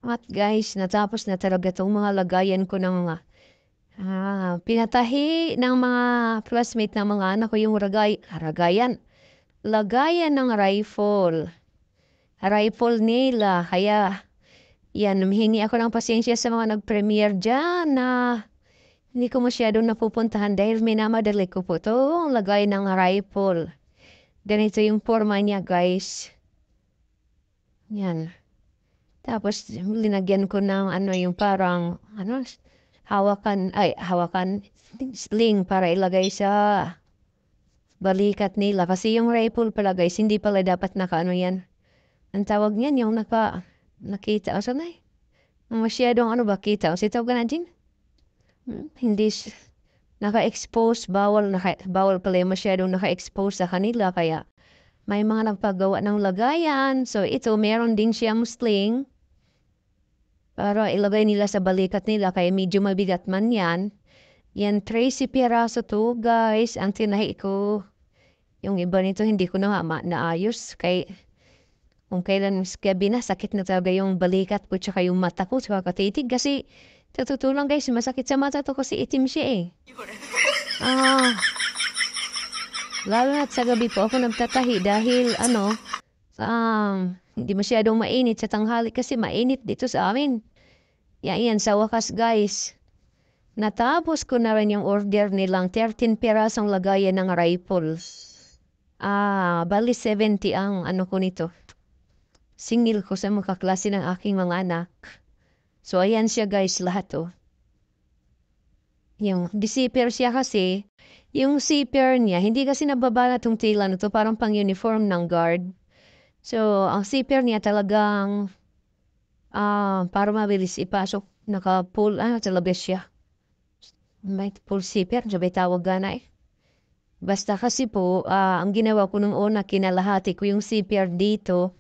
At guys, natapos na talaga 'tong mga lagayan ko ng mga, pinatahi ng mga classmate ng mga anak ko yung lagayan ng rifle. Rifle nila kaya 'yan humihingi ako ng pasensya sa mga nag-premiere diyan na hindi ko masyadong napupuntahan dahil minamadali ko po 'tong lagayan ng rifle. Ganito yung porma niya guys, 'yan. Tapos linagyan ko ng ano, yung parang ano, hawakan, sling para ilagay sa balikat nila. Kasi yung rifle pala guys, hindi pala dapat naka-ano yan. Ang tawag niyan, yung nakita. O sana eh. Masyadong ano ba kita? O si tawag na din? Hindi naka-expose, bawal pala yung masyadong naka-expose sa kanila. Kaya may mga nagpagawa ng lagayan. So ito, meron din siyang sling para ilagay nila sa balikat nila kaya medyo mabigat man yan. Yan, 13 piraso to, guys. Ang tinahi ko. Yung iba nito hindi ko naayos. Kung kailan gabi na, sakit na talaga yung balikat ko tsaka yung mata ko sa katitig. Kasi, tutulang guys, masakit sa mata to kasi itim siya eh. Ah, lalo na't sa gabi po ako nagtatahi dahil hindi masyadong mainit sa tanghali kasi mainit dito sa amin. Yan, sa wakas guys. Natapos ko na rin yung order nilang 13 pirasong lagayan ng rifle. Bali 70 ang ano ko nito. Singil ko sa mga klase ng aking mga anak. So ayan siya guys lahat oh. Yung zipper siya kasi, yung zipper niya, hindi kasi nababa tong tila na to, parang pang uniform ng guard. So, ang zipper niya talagang, para mabilis ipasok, naka-pull, talabas siya. May pull zipper, sabay tawag gana eh. Basta kasi po, ang ginawa ko nung una, kinalahati ko yung zipper dito.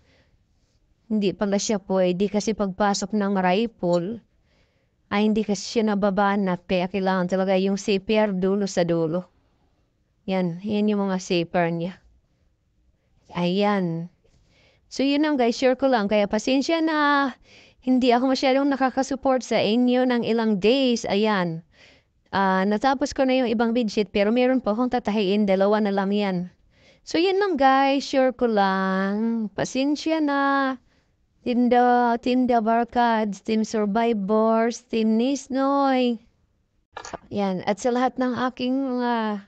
Hindi pala siya pwede kasi pagpasok ng rifle, hindi kasi siya nababanat. Kaya kailangan talaga yung zipper dulo sa dulo. Yan yung mga zipper niya. Ayan. So yun lang guys, share ko lang. Kaya pasensya na hindi ako masyadong nakakasupport sa inyo ng ilang days. Ayan. Natapos ko na yung ibang bedsheet pero meron pa akong tatahiin. Dalawa na lang yan. So yun lang guys, share ko lang. Pasensya na. Team The Barkads, Team Survivors, Team Nisnoy. Yan. At sa lahat ng aking mga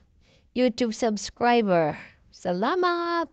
YouTube subscriber. Salamat!